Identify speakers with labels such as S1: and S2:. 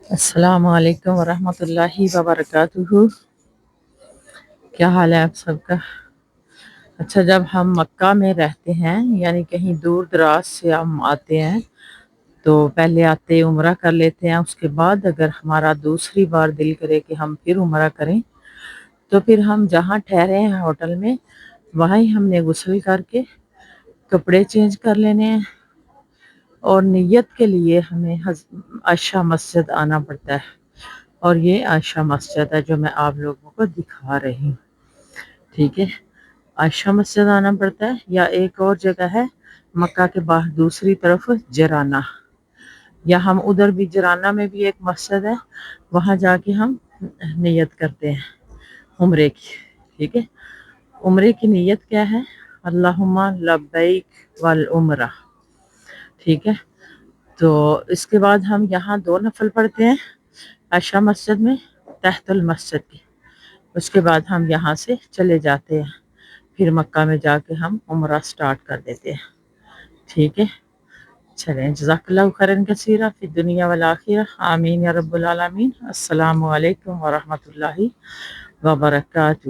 S1: السلام علیکم ورحمۃ اللہ وبرکاتہ۔ کیا حال ہے آپ سب کا؟ اچھا، جب ہم مکہ میں رہتے ہیں یعنی کہیں دور دراز سے ہم آتے ہیں تو پہلے آتے عمرہ کر لیتے ہیں، اس کے بعد اگر ہمارا دوسری بار دل کرے کہ ہم پھر عمرہ کریں تو پھر ہم جہاں ٹھہرے ہیں ہوٹل میں وہیں ہم نے غسل کر کے کپڑے چینج کر لینے ہیں، اور نیت کے لیے ہمیں عائشہ مسجد آنا پڑتا ہے، اور یہ عائشہ مسجد ہے جو میں آپ لوگوں کو دکھا رہی ہوں، ٹھیک ہے۔ عائشہ مسجد آنا پڑتا ہے، یا ایک اور جگہ ہے مکہ کے باہر دوسری طرف جرانہ، یا ہم ادھر بھی جرانہ میں بھی ایک مسجد ہے، وہاں جا کے ہم نیت کرتے ہیں عمرے کی، ٹھیک ہے۔ عمرے کی نیت کیا ہے؟ اللہم لبیک والعمرہ، ٹھیک ہے۔ تو اس کے بعد ہم یہاں 2 نفل پڑھتے ہیں عائشہ مسجد میں تحت المسجد کی، اس کے بعد ہم یہاں سے چلے جاتے ہیں، پھر مکہ میں جا کے ہم عمرہ سٹارٹ کر دیتے ہیں، ٹھیک ہے۔ چلیں، جزاک اللہ خیرا کثیرا فی الدنیا والآخرہ، آمین یا رب العالمین۔ السلام علیکم ورحمۃ اللہ وبرکاتہ۔